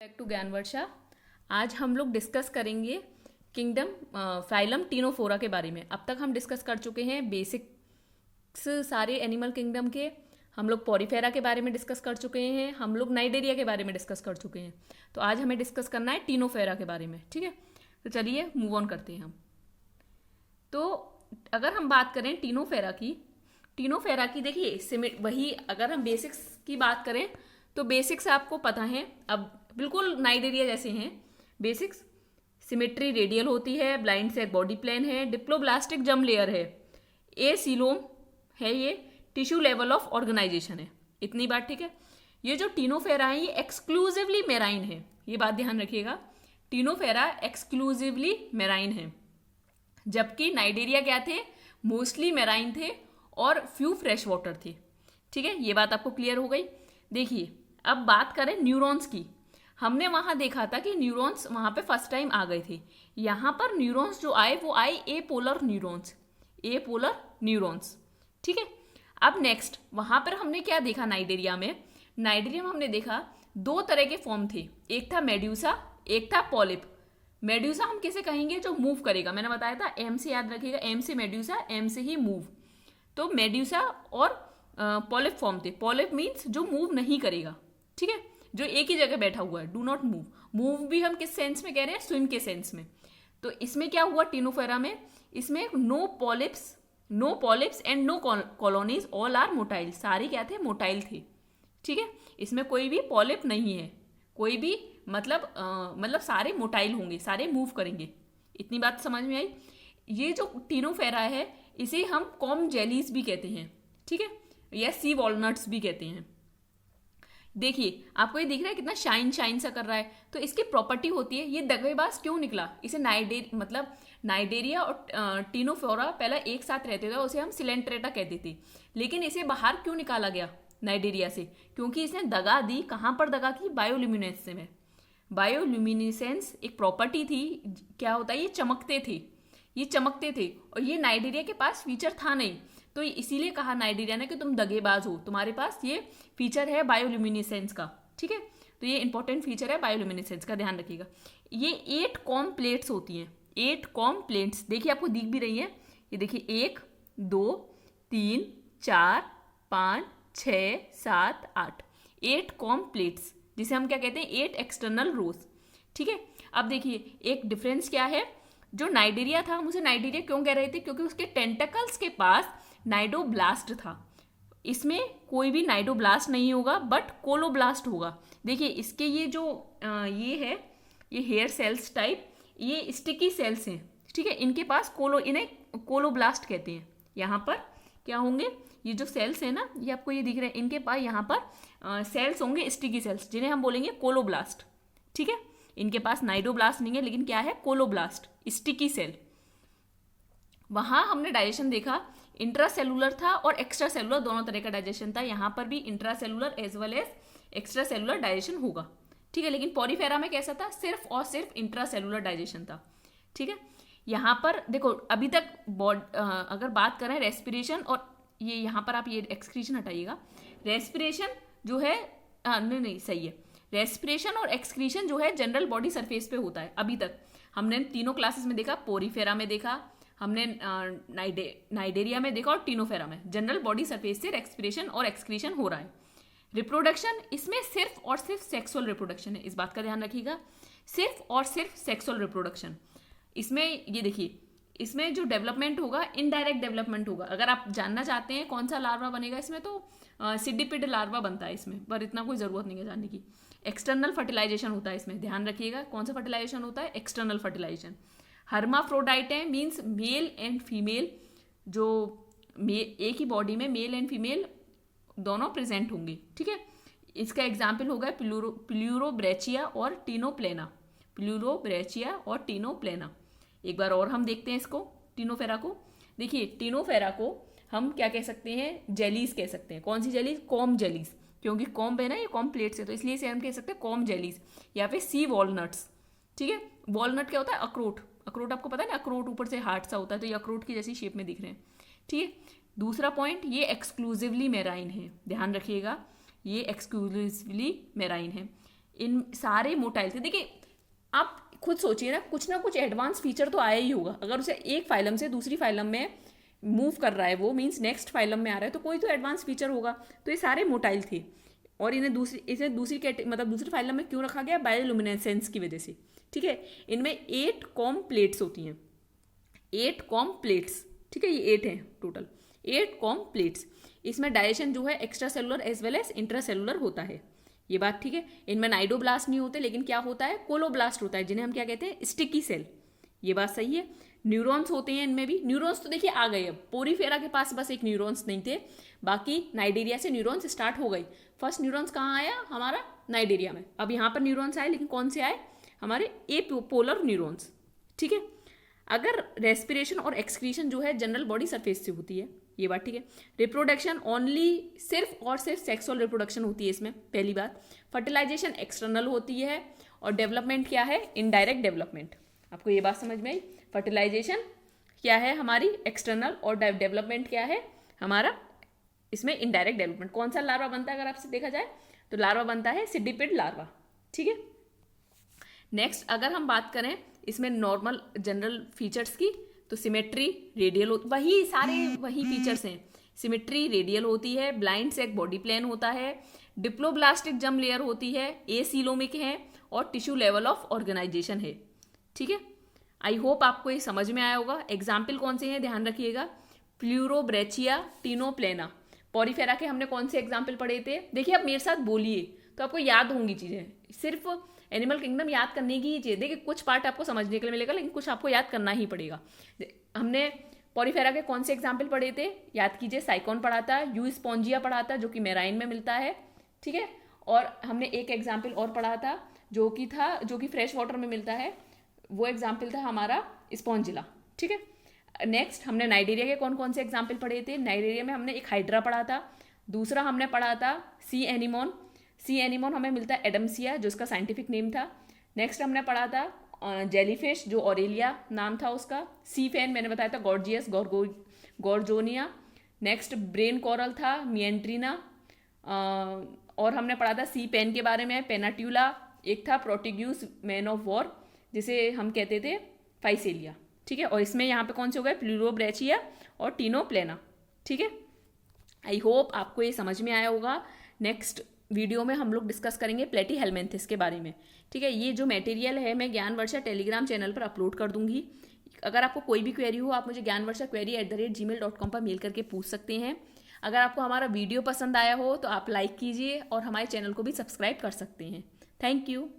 Back to ज्ञान वर्षा। आज हम लोग डिस्कस करेंगे किंगडम फाइलम टीनोफोरा के बारे में। अब तक हम डिस्कस कर चुके हैं बेसिक्स सारे एनिमल किंगडम के। हम लोग पॉरीफेरा के बारे में डिस्कस कर चुके हैं, हम लोग नाइडेरिया के बारे में डिस्कस कर चुके हैं। तो आज हमें डिस्कस करना है टीनोफेरा के बारे में, ठीक है। तो चलिए मूव ऑन करते हैं हम। तो अगर हम बात करें टीनोफेरा की देखिए वही, अगर हम बेसिक्स की बात करें तो बेसिक्स आपको पता है, अब बिल्कुल नाइडेरिया जैसे हैं बेसिक्स। सिमेट्री रेडियल होती है, ब्लाइंड सेक बॉडी प्लान है, डिप्लोब्लास्टिक जम लेयर है, ए सीलोम है, ये टिश्यू लेवल ऑफ ऑर्गेनाइजेशन है। इतनी बात ठीक है। ये जो टीनोफेरा है ये एक्सक्लूसिवली मेराइन है, ये बात ध्यान रखिएगा। टीनोफेरा एक्सक्लूसिवली मेराइन है, जबकि नाइडेरिया क्या थे, मोस्टली मेराइन थे और फ्यू फ्रेश वाटर थे, ठीक है। ये बात आपको क्लियर हो गई। देखिए अब बात करें न्यूरॉन्स की। हमने वहां देखा था कि न्यूरॉन्स वहां पे फर्स्ट टाइम आ गए थे। यहां पर न्यूरॉन्स जो आए वो आए ए पोलर न्यूरॉन्स, ठीक है। अब नेक्स्ट वहां पर हमने क्या देखा, नाइडेरिया में हमने देखा दो तरह के फॉर्म थे, एक था मेड्यूसा, एक था पॉलिप। मेड्यूसा हम किसे कहेंगे, जो मूव करेगा। मैंने बताया था एम से याद रखिएगा, एम से मेड्यूसा, एम से ही मूव। तो मेड्यूसा और पॉलिप फॉर्म थे। पॉलिप मीन्स जो मूव नहीं करेगा, ठीक है, जो एक ही जगह बैठा हुआ है, डू नॉट मूव। मूव भी हम किस सेंस में कह रहे हैं, स्विम के सेंस में। तो इसमें क्या हुआ टीनोफेरा में, इसमें no polyps and no colonies, all are motile. सारे क्या थे, मोटाइल थे, ठीक है। इसमें कोई भी पॉलिप नहीं है, कोई भी मतलब सारे मोटाइल होंगे, सारे मूव करेंगे। इतनी बात समझ में आई। ये जो टीनोफेरा है इसे हम कॉम जेलीज भी कहते हैं, ठीक है, या सी वॉलनट्स भी कहते हैं। देखिए आपको ये दिख रहा है कितना शाइन सा कर रहा है। तो इसकी प्रॉपर्टी होती है, ये दगेबाज क्यों निकला, इसे नाइडेरिया और टीनोफोरा पहले एक साथ रहते थे, उसे हम सिलेंट्रेटा कहते थे। लेकिन इसे बाहर क्यों निकाला गया नाइडेरिया से, क्योंकि इसने दगा दी। कहाँ पर दगा की, बायोल्यूमिनेसेंस में। बायोल्यूमिनेसेंस एक प्रॉपर्टी थी, क्या होता है, ये चमकते थे और ये नाइडेरिया के पास फीचर था नहीं। तो इसीलिए कहा नाइडेरिया ने कि तुम दगेबाज हो, तुम्हारे पास ये फीचर है बायोल्यूमिनेसेंस का, ठीक है। तो ये इंपॉर्टेंट फीचर है बायोल्यूमिनेसेंस का, ध्यान रखिएगा। ये 8 कॉम प्लेट्स होती हैं, 8 कॉम प्लेट्स। देखिए आपको दिख भी रही है, ये देखिए 1 2 3 4 5 6 7 8, 8 कॉम प्लेट्स, जिसे हम क्या कहते हैं, 8 एक्सटर्नल रोज, ठीक है। अब देखिए एक डिफरेंस क्या है, जो नाइडेरिया था, हम उसे नाइडेरिया क्यों कह रहे थे, क्योंकि उसके टेंटकल्स के पास नाइडोब्लास्ट था। इसमें कोई भी नाइडोब्लास्ट नहीं होगा, बट कोलोब्लास्ट होगा। देखिए इसके ये जो ये है, ये हेयर सेल्स टाइप, ये स्टिकी सेल्स हैं, ठीक है। इनके पास इन्हें कोलोब्लास्ट कहते हैं। यहाँ पर क्या होंगे, ये जो सेल्स है ना, ये आपको ये दिख रहे हैं, इनके पास यहाँ पर सेल्स होंगे, स्टिकी सेल्स, जिन्हें हम बोलेंगे कोलोब्लास्ट, ठीक है। इनके पास नाइडोब्लास्ट नहीं है, लेकिन क्या है, कोलोब्लास्ट, स्टिकी सेल। वहां हमने डाइजेशन देखा, इंट्रासेलुलर था और एक्स्ट्रा सेलुलर, दोनों तरह का डाइजेशन था। यहाँ पर भी intracellular as well as extra cellular digestion होगा, ठीक है। लेकिन पॉरीफेरा में कैसा था, सिर्फ और सिर्फ इंट्रासेलुलर डाइजेशन था, ठीक है। यहाँ पर देखो अभी तक अगर बात करें रेस्पिरेशन, और ये यहाँ पर आप ये एक्सक्रीशन हटाइएगा। रेस्पिरेशन जो है नहीं सही है, रेस्पिरेशन और एक्सक्रीशन जो है जनरल बॉडी सरफेस पे होता है। अभी तक हमने तीनों क्लासेस में देखा, पोरीफेरा में देखा, हमने नाइडेरिया में देखा और टीनोफेरा में जनरल बॉडी सरफेस से रेस्पिरेशन और एक्सक्रीशन हो रहा है। रिप्रोडक्शन इसमें सिर्फ और सिर्फ सेक्सुअल रिप्रोडक्शन है, इस बात का ध्यान रखिएगा, सिर्फ और सिर्फ सेक्सुअल रिप्रोडक्शन। इसमें ये देखिए, इसमें जो डेवलपमेंट होगा इनडायरेक्ट डेवलपमेंट होगा। अगर आप जानना चाहते हैं कौन सा लार्वा बनेगा इसमें, तो सिडिपिड लार्वा बनता है इसमें, पर इतना कोई ज़रूरत नहीं है जानने की। एक्सटर्नल फर्टिलाइजेशन होता है इसमें, ध्यान रखिएगा कौन सा फर्टिलाइजेशन होता है, एक्सटर्नल फर्टिलाइजेशन। हर्माफ्रोडाइट है, मीन्स मेल एंड फीमेल, जो एक ही बॉडी में मेल एंड फीमेल दोनों प्रेजेंट होंगे, ठीक है। इसका एग्जाम्पल होगा प्लूरोब्रेचिया और टीनोप्लेना। एक बार और हम देखते हैं इसको, टीनोफेरा को। देखिए टीनोफेरा को हम क्या कह सकते हैं, जेलीज कह सकते हैं। कौन सी जेलीज, कॉम जेलीज, क्योंकि कॉम्ब है ना, ये कॉम प्लेट्स है, तो इसलिए इसे हम कह सकते हैं कॉम जेलीज, या फिर सी वॉलनट्स, ठीक है। वॉलनट क्या होता है, अखरोट आपको पता है ना, अखरोट ऊपर से हार्ट सा होता है, तो ये अखरोट की जैसी शेप में दिख रहे हैं, ठीक है। दूसरा पॉइंट, ये एक्सक्लूसिवली मेराइन है, ध्यान रखिएगा, ये एक्सक्लूसिवली मेराइन है। इन सारे मोटाइल थे। देखिए आप खुद सोचिए ना कुछ एडवांस फीचर तो आया ही होगा। अगर उसे एक फाइलम से दूसरी फाइलम में मूव कर रहा है, वो मीन्स नेक्स्ट फाइलम में आ रहा है, तो कोई तो एडवांस फीचर होगा। तो ये सारे मोटाइल थे और इन्हें दूसरी फाइलम में क्यों रखा गया? बायोलुमिनेसेंस की वजह से। ठीक है, इनमें 8 कॉम प्लेट्स होती हैं, 8 कॉम प्लेट्स। ठीक है, ये 8 हैं टोटल, 8 कॉम प्लेट्स। इसमें डाइजेशन जो है extra cellular as well as intra cellular होता है, ये बात ठीक है। इनमें नाइडोब्लास्ट नहीं होते, लेकिन क्या होता है? कोलोब्लास्ट होता है, जिन्हें हम क्या कहते हैं? Sticky cell. ये बात सही है। न्यूरॉन्स होते हैं इनमें भी। न्यूरॉन्स तो देखिए आ गए, अब पोरीफेरा के पास बस एक न्यूरॉन्स नहीं थे, बाकी नाइडेरिया से न्यूरॉन्स स्टार्ट हो गई। फर्स्ट न्यूरॉन्स कहाँ आया? हमारा नाइडेरिया में। अब यहाँ पर न्यूरॉन्स आए, लेकिन कौन से आए? हमारे एपोलर न्यूरॉन्स। ठीक है, अगर रेस्पिरेशन और एक्सक्रीशन जो है जनरल बॉडी सरफेस से होती है, ये बात ठीक है। रिप्रोडक्शन ओनली सिर्फ और सिर्फ सेक्सुअल रिप्रोडक्शन होती है इसमें, पहली बात। फर्टिलाइजेशन एक्सटर्नल होती है, और डेवलपमेंट क्या है? Indirect development. आपको ये बात समझ में आई? फर्टिलाइजेशन क्या है हमारी? एक्सटर्नल, और डेवलपमेंट क्या है हमारा? इसमें इनडायरेक्ट डेवलपमेंट। कौन सा लार्वा बनता है अगर आपसे देखा जाए? तो लार्वा बनता है सिडिपिड लार्वा। ठीक है, नेक्स्ट अगर हम बात करें इसमें नॉर्मल जनरल फीचर्स की, तो सिमेट्री, रेडियल, वही सारे वही फीचर्स हैं। सिमेट्री रेडियल होती है, ब्लाइंड सेक बॉडी प्लान होता है, डिप्लोब्लास्टिक जम लेयर होती है, एसीलोमिक है, और टिश्यू लेवल ऑफ ऑर्गेनाइजेशन है। ठीक है, आई होप आपको ये समझ में आया होगा। एग्जाम्पल कौन से हैं ध्यान रखिएगा? प्लूरोब्रेचिया, टीनोप्लेना। पॉरीफेरा के हमने कौन से एग्जाम्पल पढ़े थे? देखिए आप मेरे साथ बोलिए तो आपको याद होंगी चीजें। सिर्फ एनिमल किंगडम याद करने की ही चीज़। देखिए कुछ पार्ट आपको समझने के लिए मिलेगा, लेकिन कुछ आपको याद करना ही पड़ेगा। हमने पॉरीफेरा के कौन से एग्जाम्पल पढ़े थे? याद कीजिए, साइकॉन पढ़ा था, यू स्पॉन्जिया पढ़ा था जो कि मेराइन में मिलता है। ठीक है, और हमने एक एग्जाम्पल और पढ़ा था जो कि फ्रेश वाटर में मिलता है, वो एग्जाम्पल था हमारा स्पॉन्जिला। ठीक है, नेक्स्ट हमने नाइडेरिया के कौन कौन से एग्जाम्पल पढ़े थे? नाइडेरिया में हमने एक हाइड्रा पढ़ा था, दूसरा हमने पढ़ा था सी एनिमोन। सी एनिमोन हमें मिलता है एडम्सिया, जो उसका साइंटिफिक नेम था। नेक्स्ट हमने पढ़ा था जेलीफिश, जो ऑरेलिया नाम था उसका। सी फैन मैंने बताया था गॉर्जियस गॉर्जोनिया। नेक्स्ट ब्रेन कोरल था मिएंट्रीना, और हमने पढ़ा था सी पेन के बारे में, पेनाट्यूला। एक था प्रोटिग्यूस मैन ऑफ वॉर, जिसे हम कहते थे फाइसेलिया। ठीक है, और इसमें यहाँ पे कौन से हो गए? प्लूरोब्रेचिया और टीनोप्लेना। ठीक है, आई होप आपको ये समझ में आया होगा। नेक्स्ट वीडियो में हम लोग डिस्कस करेंगे प्लेटीहेलमिन्थेस के बारे में। ठीक है, ये जो मटेरियल है मैं ज्ञान वर्षा टेलीग्राम चैनल पर अपलोड कर दूंगी। अगर आपको कोई भी क्वेरी हो, आप मुझे ज्ञानवर्षा@gmail.com पर मेल करके पूछ सकते हैं। अगर आपको हमारा वीडियो पसंद आया हो तो आप लाइक कीजिए, और हमारे चैनल को भी सब्सक्राइब कर सकते हैं। Thank you.